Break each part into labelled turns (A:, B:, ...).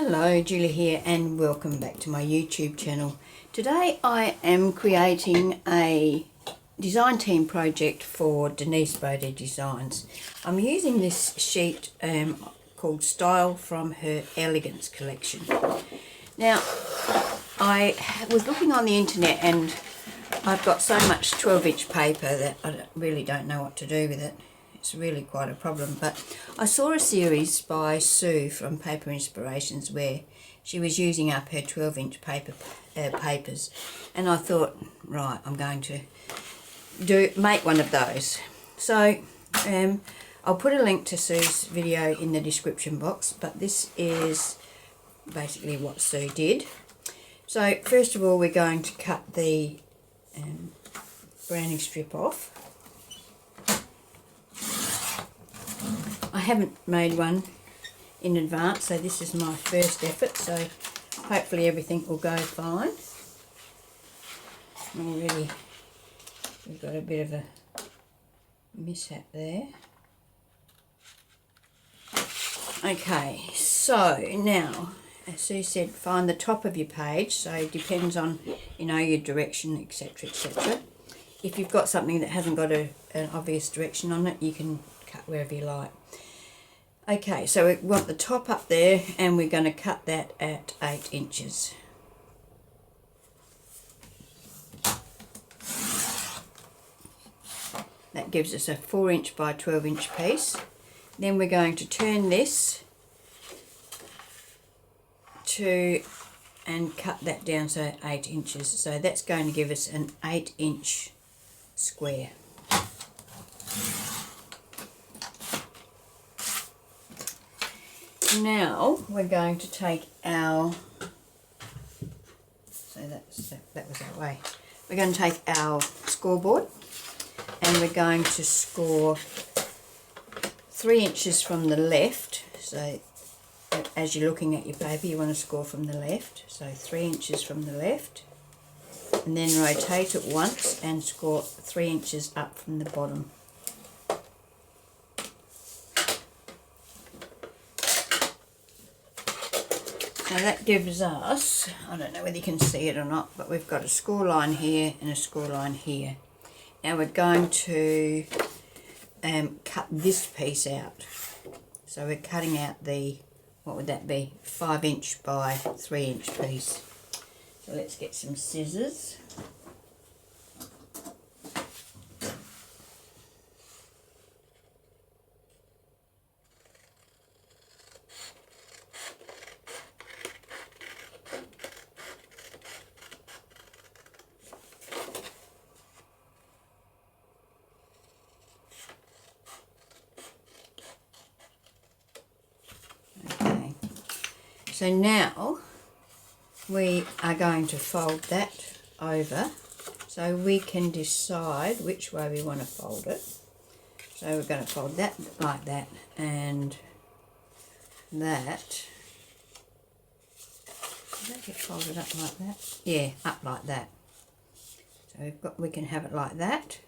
A: Hello, Julie here and welcome back to my YouTube channel. Today I am creating a design team project for Denise Boddey Designs. I'm using this sheet called Style from her Elegance collection. Now, I was looking on the internet and I've got so much 12-inch paper that I really don't know what to do with it. It's really quite a problem, but I saw a series by Sue from Paper Inspirations where she was using up her 12-inch papers, and I thought, right, I'm going to make one of those. So I'll put a link to Sue's video in the description box, but this is basically what Sue did. So first of all, we're going to cut the browning strip off. I haven't made one in advance, so this is my first effort, so hopefully everything will go fine. Already we've got a bit of a mishap there. Okay, so now, as Sue said, find the top of your page, so it depends on, you know, your direction, etc, etc. If you've got something that hasn't got an obvious direction on it, you can cut wherever you like. Okay, so we want the top up there and we're going to cut that at 8 inches. That gives us a 4-inch by 12-inch piece. Then we're going to turn this and cut that down so 8 inches. So that's going to give us an 8-inch square. Now we're going to take our, that was our way. We're going to take our scoreboard and we're going to score 3 inches from the left. So as you're looking at your paper, you want to score from the left. So 3 inches from the left, and then rotate it once and score 3 inches up from the bottom. Now that gives us, I don't know whether you can see it or not, but we've got a score line here and a score line here. Now we're going to cut this piece out. So we're cutting out the, what would that be, 5-inch by 3-inch piece. So let's get some scissors. So now we are going to fold that over so we can decide which way we want to fold it. So we're going to fold that like that and that. Does that get folded up like that? Yeah, up like that. So we can have it like that,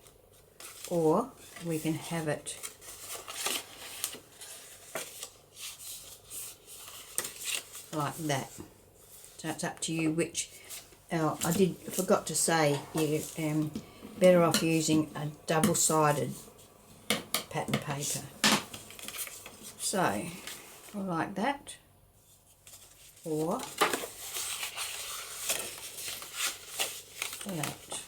A: or we can have it like that. So it's up to you which. I forgot to say, you're better off using a double-sided pattern paper. So like that, or that.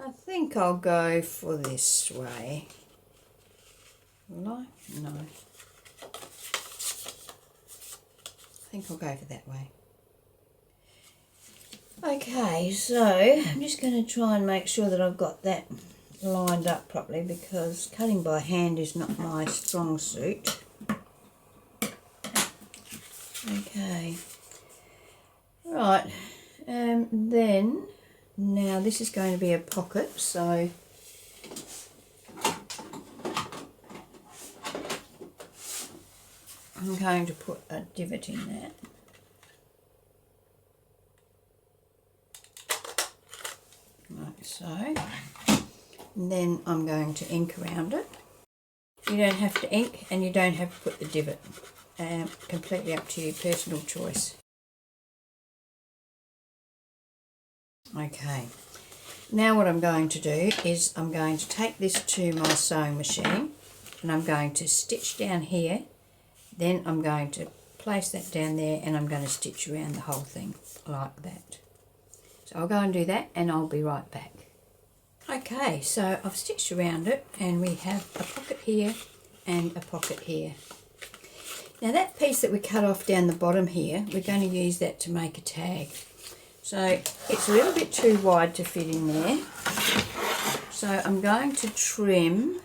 A: I think I'll go for this way. Will I? No. I think I'll go for that way. Okay, so I'm just going to try and make sure that I've got that lined up properly, because cutting by hand is not my strong suit. Okay. Right, then now this is going to be a pocket, so I'm going to put a divot in that. Like so. And then I'm going to ink around it. You don't have to ink and you don't have to put the divot. completely up to you, personal choice. Okay, now what I'm going to do is I'm going to take this to my sewing machine and I'm going to stitch down here, then I'm going to place that down there and I'm going to stitch around the whole thing like that. So I'll go and do that and I'll be right back. Okay, so I've stitched around it and we have a pocket here and a pocket here. Now that piece that we cut off down the bottom here, we're going to use that to make a tag. So it's a little bit too wide to fit in there. So I'm going to trim.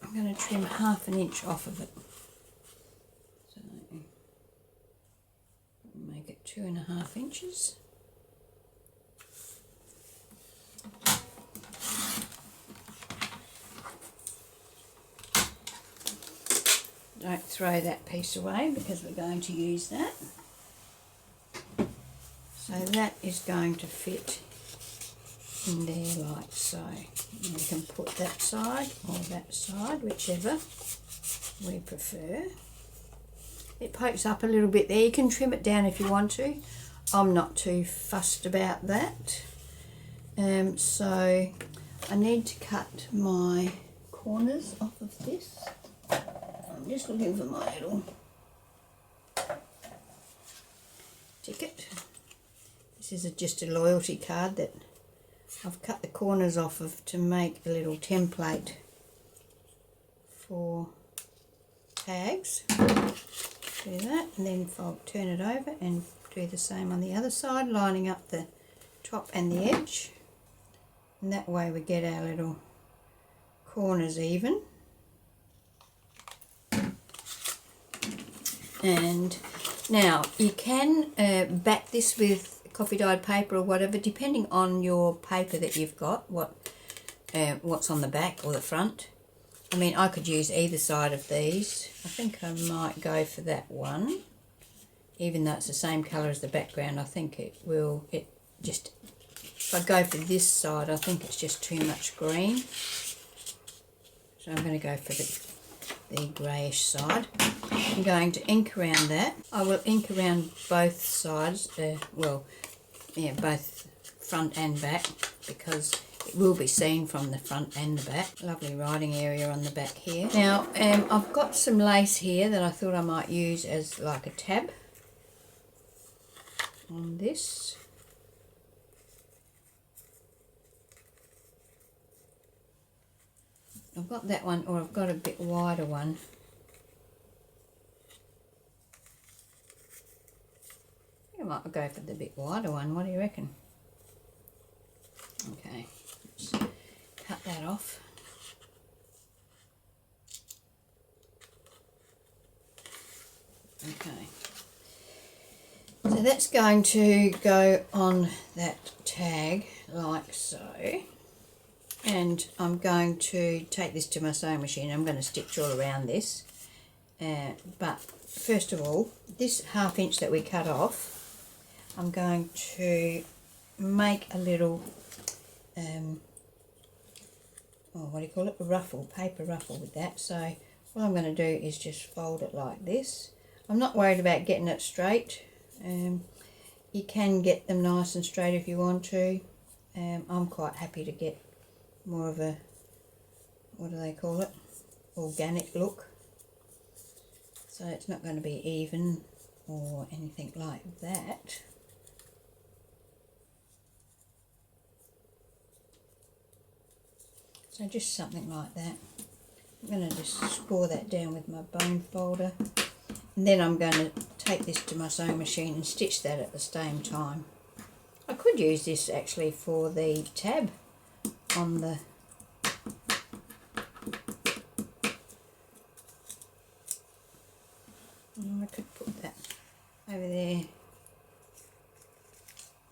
A: I'm going to trim 1/2 inch off of it. So make it 2.5 inches. Don't throw that piece away because we're going to use that. So that is going to fit in there like so. And we can put that side or that side, whichever we prefer. It pokes up a little bit there. You can trim it down if you want to. I'm not too fussed about that. So I need to cut my corners off of this. I'm just looking for my little ticket. This is just a loyalty card that I've cut the corners off of to make a little template for tags. Do that and then I'll turn it over and do the same on the other side, lining up the top and the edge. And that way we get our little corners even. And now you can back this with coffee dyed paper or whatever, depending on your paper that you've got, what's on the back or the front. I mean, I could use either side of these. I think I might go for that one, even though it's the same colour as the background. I think if I go for this side, I think it's just too much green. So I'm going to go for the greyish side. I'm going to ink around that. I will ink around both sides, both front and back, because it will be seen from the front and the back. Lovely writing area on the back here. Now I've got some lace here that I thought I might use as like a tab on this. I've got that one, or I've got a bit wider one. I might go for the bit wider one. What do you reckon? Okay, let's cut that off. Okay, so that's going to go on that tag like so. And I'm going to take this to my sewing machine. I'm going to stitch all around this. But first of all, this 1/2 inch that we cut off, I'm going to make a little, what do you call it? A ruffle, paper ruffle with that. So what I'm going to do is just fold it like this. I'm not worried about getting it straight. You can get them nice and straight if you want to. I'm quite happy to get more of a, what do they call it, organic look. So it's not going to be even or anything like that. So just something like that. I'm going to just score that down with my bone folder, and then I'm going to take this to my sewing machine and stitch that at the same time. I could use this actually for the tab on the I could put that over there,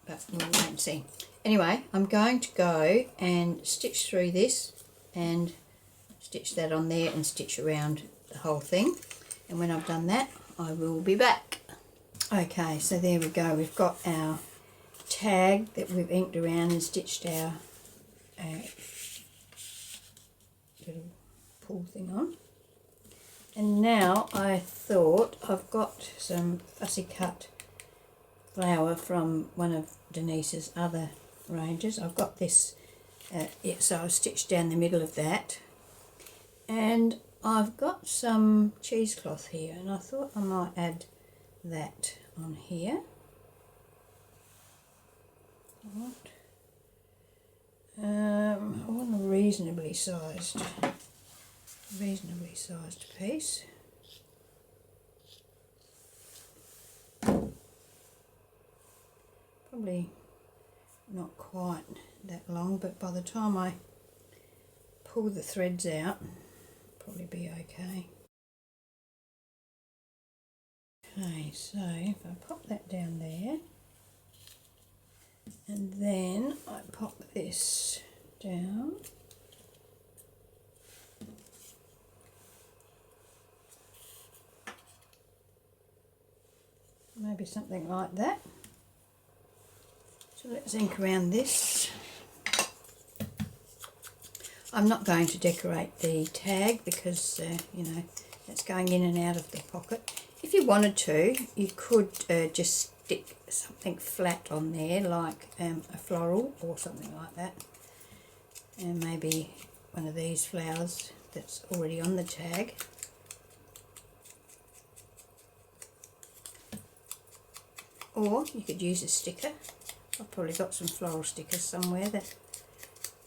A: but we'll wait and see. Anyway, I'm going to go and stitch through this and stitch that on there and stitch around the whole thing, and when I've done that I will be back. Okay, so there we go. We've got our tag that we've inked around and stitched our little pull thing on. And now I thought I've got some fussy cut flower from one of Denise's other ranges. I've got this, so I've stitched down the middle of that. And I've got some cheesecloth here, and I thought I might add that on here. I want a reasonably sized piece. Probably not quite that long, but by the time I pull the threads out, probably be okay. Okay, so if I pop that down there, and then I pop this down, maybe something like that. So let's ink around this. I'm not going to decorate the tag because, you know, that's going in and out of the pocket. If you wanted to, you could just stick something flat on there, like a floral or something like that. And maybe one of these flowers that's already on the tag. Or you could use a sticker. I've probably got some floral stickers somewhere that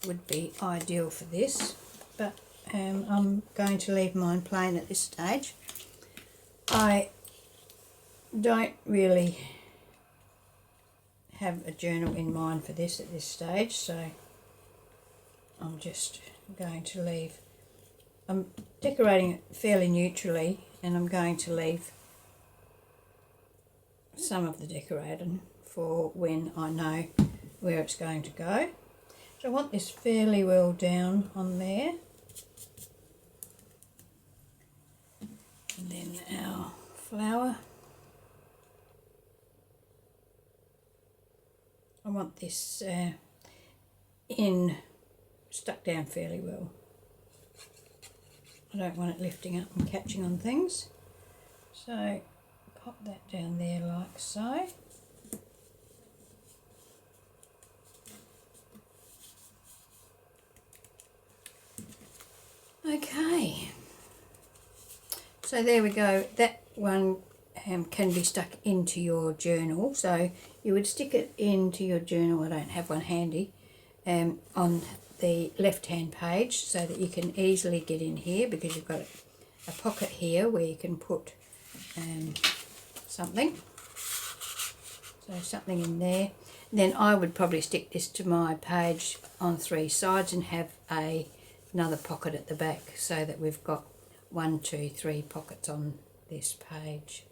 A: would be ideal for this, but I'm going to leave mine plain at this stage. I don't really have a journal in mind for this at this stage, so I'm just going to leave, I'm decorating it fairly neutrally, and I'm going to leave some of the decorating for when I know where it's going to go. So I want this fairly well down on there. And then our flower. I want this stuck down fairly well. I don't want it lifting up and catching on things. So pop that down there like so. Okay, so there we go. That one can be stuck into your journal. So you would stick it into your journal. I don't have one handy, on the left hand page, so that you can easily get in here, because you've got a pocket here where you can put something. So something in there. Then I would probably stick this to my page on 3 sides and have another pocket at the back, so that we've got 1, 2, 3 pockets on this page.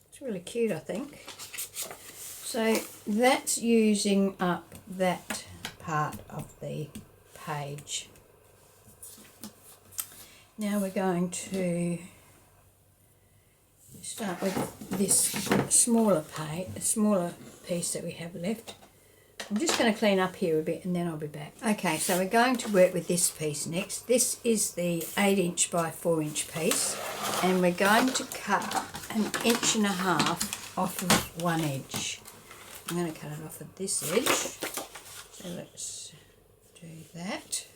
A: It's really cute, I think. So that's using up that part of the page. Now we're going to start with this smaller piece that we have left. I'm just going to clean up here a bit and then I'll be back. Okay, so we're going to work with this piece next. This is the 8" by 4" piece, and we're going to cut 1.5 inches off of one edge. I'm going to cut it off at this edge. So let's do that.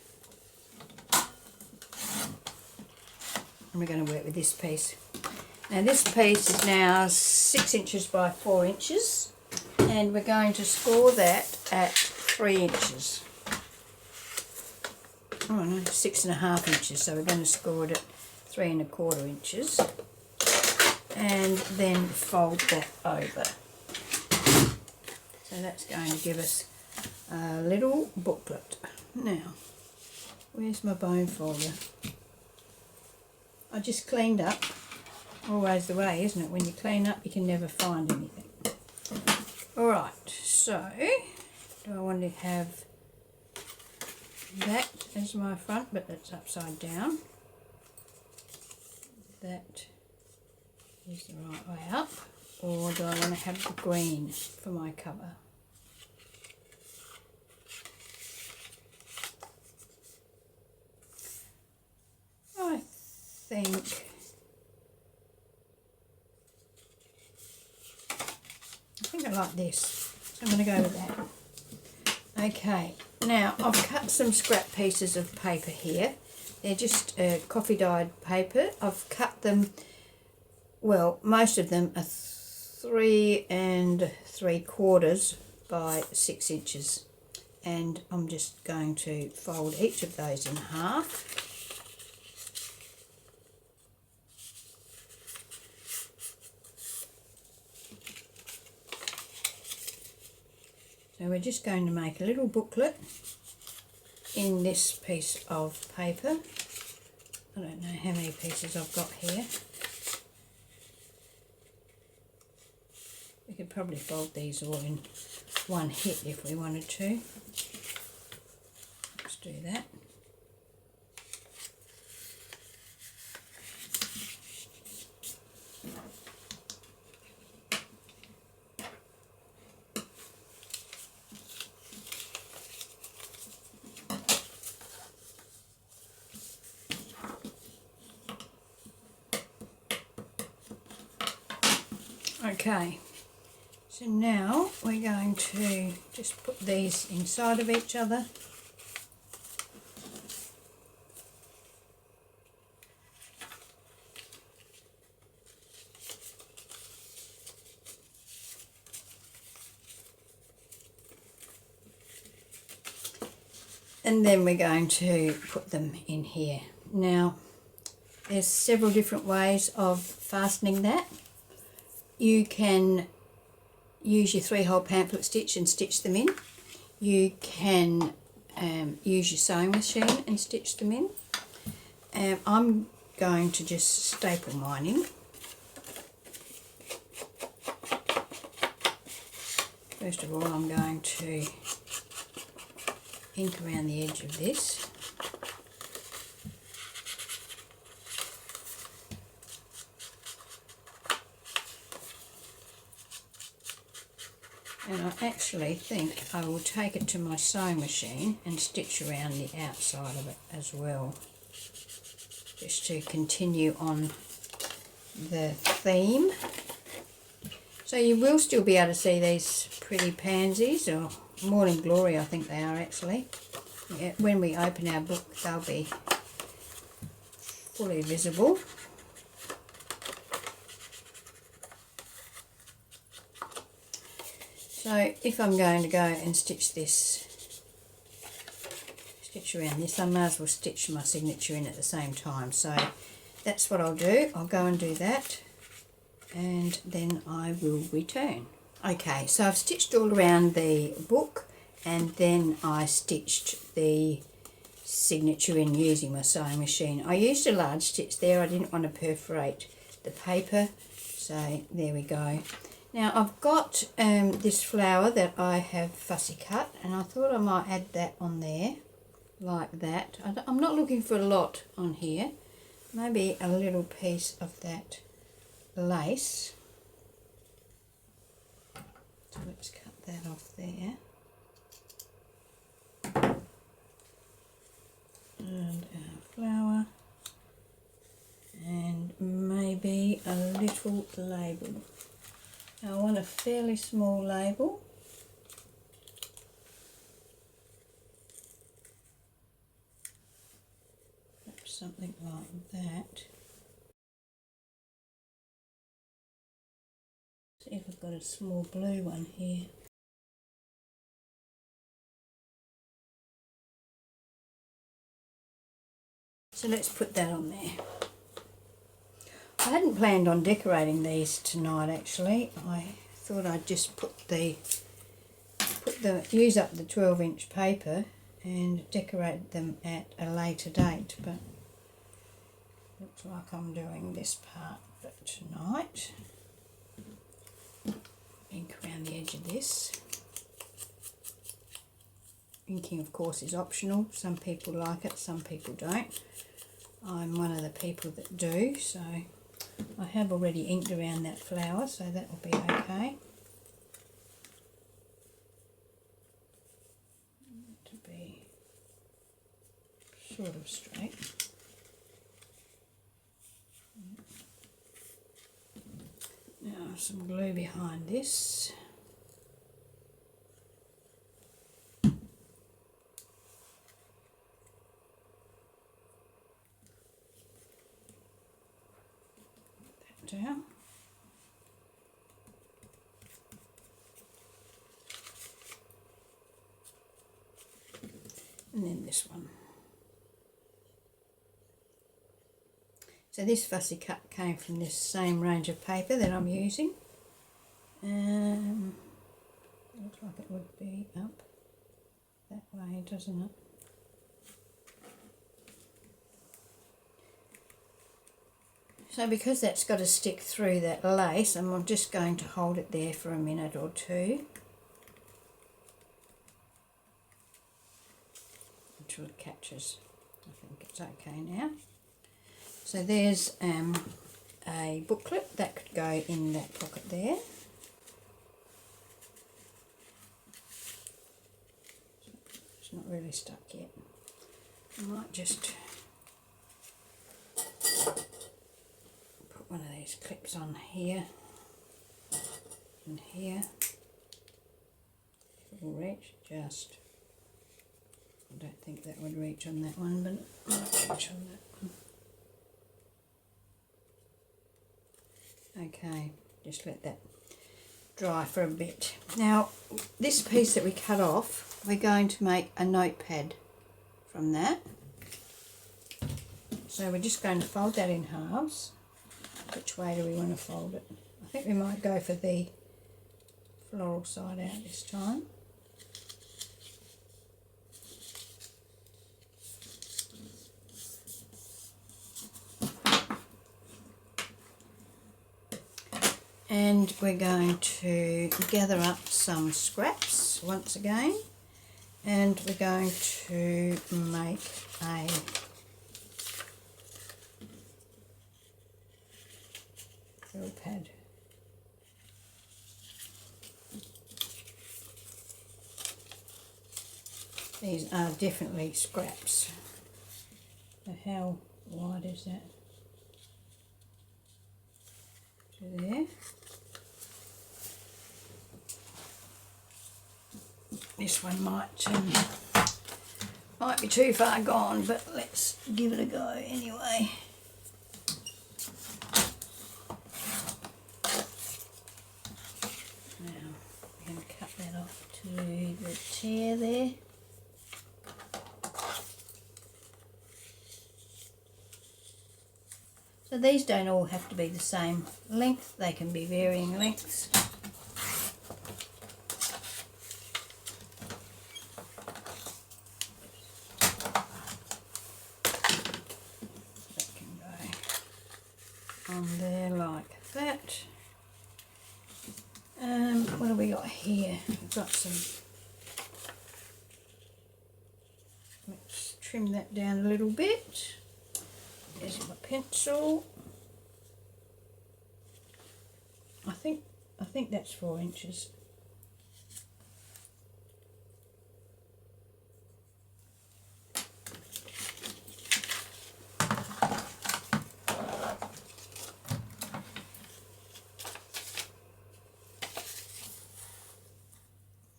A: And we're going to work with this piece. Now this piece is now 6 inches by 4 inches. And we're going to score that at 3 inches. Oh no, 6.5 inches. So we're going to score it at 3¼ inches, and then fold that over. So that's going to give us a little booklet. Now, where's my bone folder? I just cleaned up. Always the way, isn't it? When you clean up, you can never find anything. Alright, so do I want to have that as my front, but that's upside down. That is the right way up. Or do I want to have the green for my cover? think I like this, so I'm going to go with that. Okay, now I've cut some scrap pieces of paper here. They're just coffee dyed paper. I've cut them, well, most of them are 3 3/4 by 6 inches, and I'm just going to fold each of those in half. So we're just going to make a little booklet in this piece of paper. I don't know how many pieces I've got here. We could probably fold these all in one hit if we wanted to. Let's do that. Okay, so now we're going to just put these inside of each other. And then we're going to put them in here. Now, there's several different ways of fastening that. You can use your 3-hole pamphlet stitch and stitch them in. You can use your sewing machine and stitch them in. I'm going to just staple mine in. First of all, I'm going to ink around the edge of this. And I actually think I will take it to my sewing machine and stitch around the outside of it as well, just to continue on the theme. So you will still be able to see these pretty pansies, or morning glory I think they are actually. Yeah, when we open our book they'll be fully visible. So if I'm going to go and stitch around this, I may as well stitch my signature in at the same time. So that's what I'll do. I'll go and do that, and then I will return. Okay, so I've stitched all around the book, and then I stitched the signature in using my sewing machine. I used a large stitch there. I didn't want to perforate the paper, so there we go. Now I've got this flower that I have fussy cut, and I thought I might add that on there like that. I'm not looking for a lot on here, maybe a little piece of that lace. So let's cut that off there. And our flower, and maybe a little label. I want a fairly small label. Perhaps something like that. See if I've got a small blue one here. So let's put that on there. I hadn't planned on decorating these tonight actually. I thought I'd just use up the 12-inch paper and decorate them at a later date, but looks like I'm doing this part tonight. Ink around the edge of this. Inking of course is optional. Some people like it, some people don't. I'm one of the people that do, so I have already inked around that flower, so that will be okay. To be sort of straight. some glue behind this. That down. And then this one. So this fussy cut came from this same range of paper that I'm using. Looks like it would be up that way, doesn't it? So because that's got to stick through that lace, I'm just going to hold it there for a minute or two until it catches. I think it's okay now. So there's a booklet that could go in that pocket there. It's not really stuck yet. I might just put one of these clips on here and here. If it will reach, just. I don't think that would reach on that one, but it might reach on that one. Okay, just let that dry for a bit. Now, this piece that we cut off, we're going to make a notepad from that. So we're just going to fold that in halves. Which way do we want to fold it? I think we might go for the floral side out this time. And we're going to gather up some scraps once again, and we're going to make a drill pad. These are definitely scraps. So how wide is that? To there. This one might be too far gone, but let's give it a go anyway. Now we can cut that off to the tear there. So these don't all have to be the same length, they can be varying lengths. On there like that. What have we got here? We've got some. Let's trim that down a little bit. There's my pencil. I think that's 4 inches.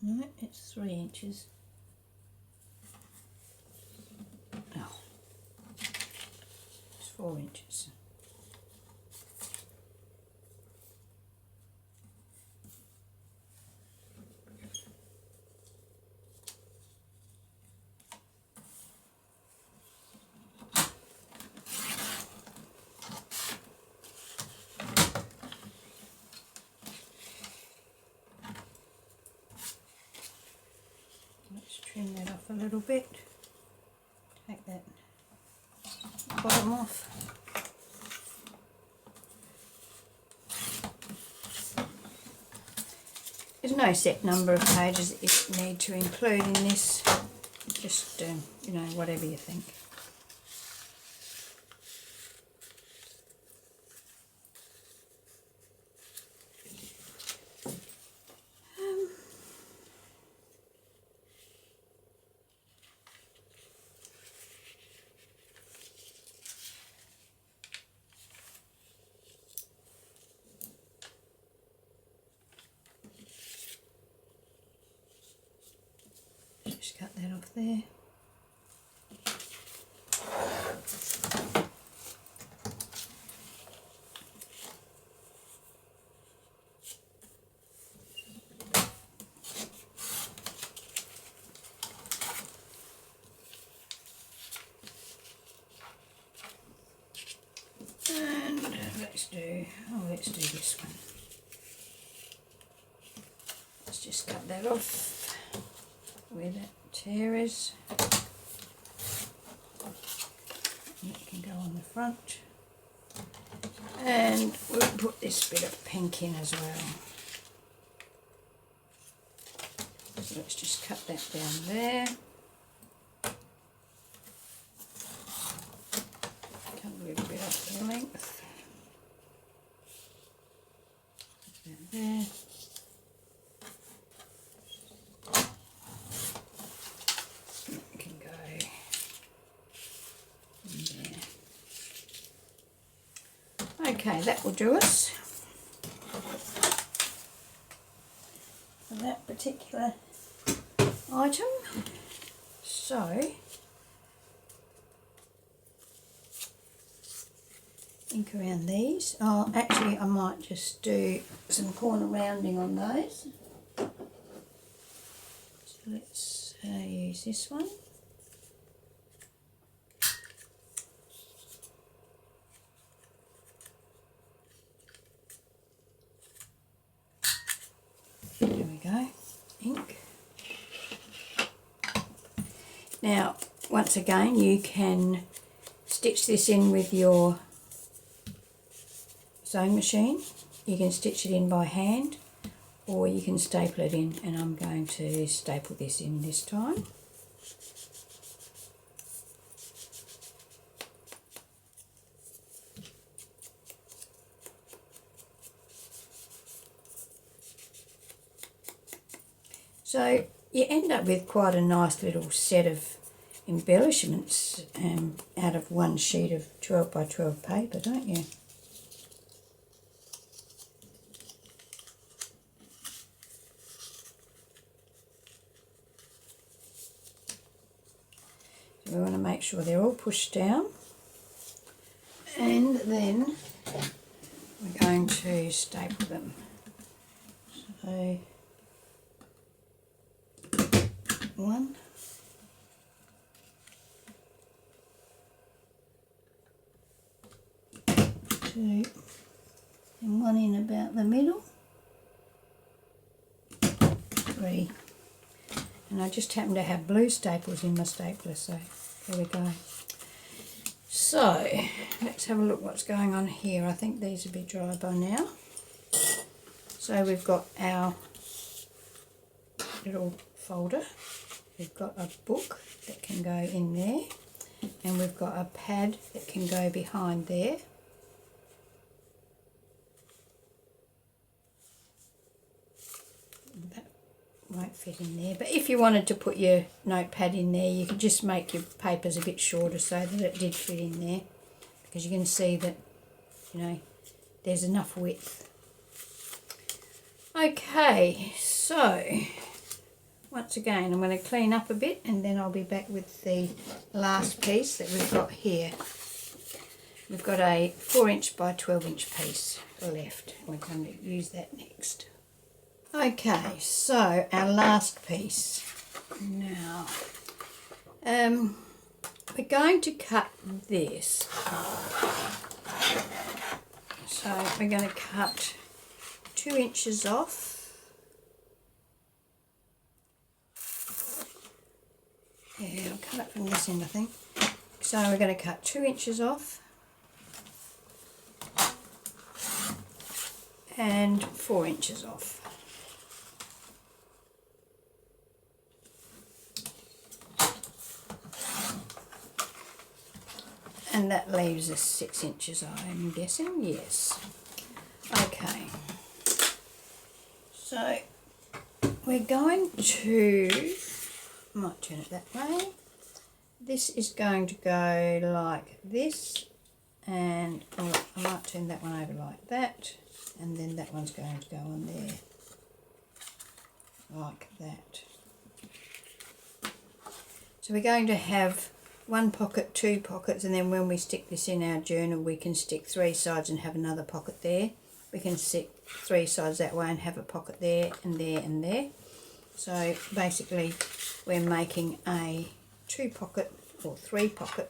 A: No, it's 3 inches. Oh, it's 4 inches. Let's trim that off a little bit. Take that bottom off. There's no set number of pages that you need to include in this. Just, you know, whatever you think. there. And let's do this one. Let's just cut that off where that tear is. And it can go on the front. And we'll put this bit of pink in as well. So let's just cut that down there. Cut a little bit off the length. Put that there. It can go in there. Okay, that will do us for that particular item. So ink around these. Oh, actually I might just do some corner rounding on those. So let's use this one. There we go, ink. Now, once again, you can stitch this in with your sewing machine. You can stitch it in by hand, or you can staple it in, and I'm going to staple this in this time. So you end up with quite a nice little set of embellishments out of one sheet of 12 by 12 paper, don't you? So we want to make sure they're all pushed down, and then we're going to staple them. So 1, 2, and 1 in about the middle, 3, and I just happen to have blue staples in my stapler, so there we go. So let's have a look what's going on here. I think these will be dry by now. So we've got our little folder. We've got a book that can go in there, and we've got a pad that can go behind there. That won't fit in there, but if you wanted to put your notepad in there, you could just make your papers a bit shorter so that it did fit in there, because you can see that, you know, there's enough width. Okay, so once again, I'm going to clean up a bit, and then I'll be back with the last piece that we've got here. We've got a 4" by 12" piece left. We're going to use that next. Okay, so our last piece. Now, we're going to cut this. So we're going to cut 2 inches off. Yeah, I'll cut it from this end, I think. So we're going to cut 2 inches off and 4 inches off. And that leaves us 6 inches, I'm guessing. Yes. Okay. So we're going to, I might turn it that way. This is going to go like this, and I might turn that one over like that, and then that one's going to go on there like that. So we're going to have one pocket, two pockets, and then when we stick this in our journal we can stick three sides and have another pocket there. We can stick three sides that way and have a pocket there and there and there. So basically we're making a two pocket or three pocket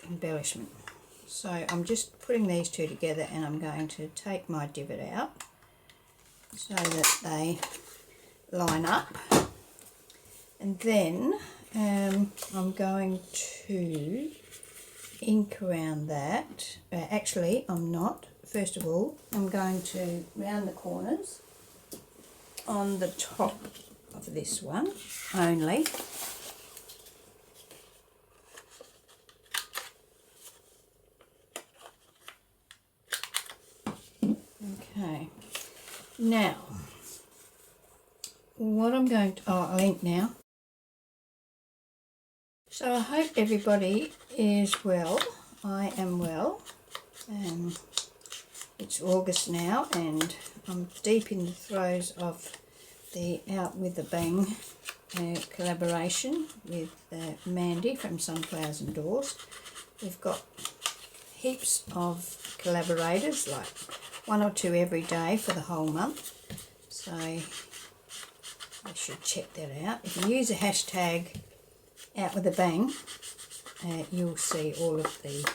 A: embellishment. So I'm just putting these two together, and I'm going to take my divot out so that they line up, and then I'm going to ink around that. Actually I'm not. First of all I'm going to round the corners on the top of this one only. Okay, now what I'm going to, I'll ink now. So I hope everybody is well. I am well. It's August now, and I'm deep in the throes of the Out With A Bang collaboration with Mandy from Sunflowers and Doors. We've got heaps of collaborators, like one or two every day for the whole month. So I should check that out. If you use the hashtag Out With A Bang, you'll see all of the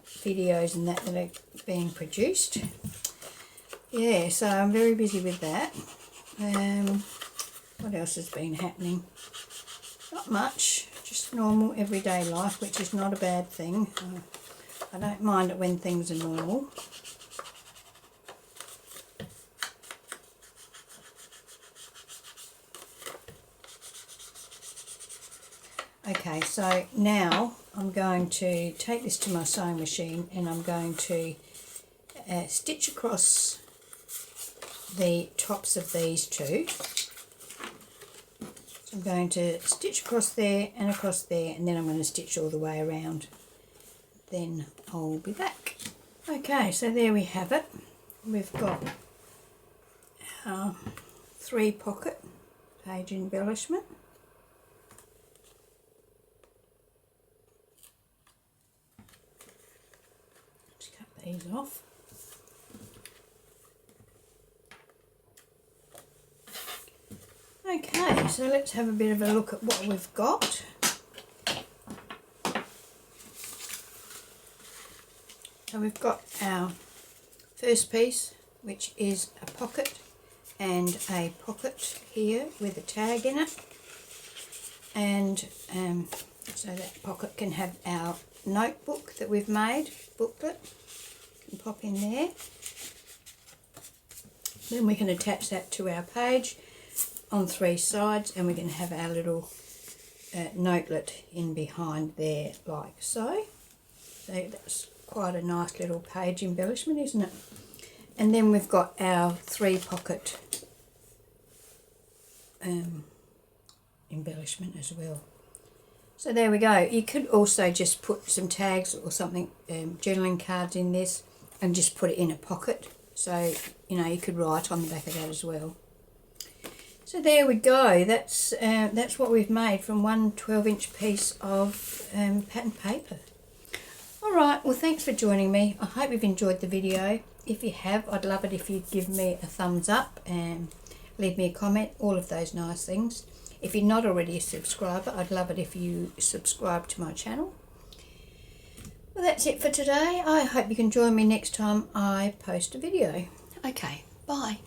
A: videos and that are being produced. Yeah, so I'm very busy with that. What else has been happening? Not much, just normal everyday life, which is not a bad thing. I don't mind it when things are normal. Okay, so now I'm going to take this to my sewing machine, and I'm going to stitch across the tops of these two. So I'm going to stitch across there, and then I'm going to stitch all the way around. Then I'll be back. Okay, so there we have it. We've got our three pocket page embellishment. These off. Okay, so let's have a bit of a look at what we've got. So we've got our first piece, which is a pocket, and a pocket here with a tag in it, and so that pocket can have our notebook that we've made, booklet. Pop in there. Then we can attach that to our page on three sides, and we can have our little notelet in behind there, like so. So that's quite a nice little page embellishment, isn't it? And then we've got our three pocket embellishment as well. So there we go. You could also just put some tags or something, journaling cards in this, and just put it in a pocket, so you know you could write on the back of that as well. So there we go. That's what we've made from one 12-inch piece of pattern paper. Alright, well thanks for joining me. I hope you've enjoyed the video. If you have, I'd love it if you'd give me a thumbs up and leave me a comment, all of those nice things. If you're not already a subscriber, I'd love it if you subscribe to my channel. Well, that's it for today. I hope you can join me next time I post a video. Okay, bye.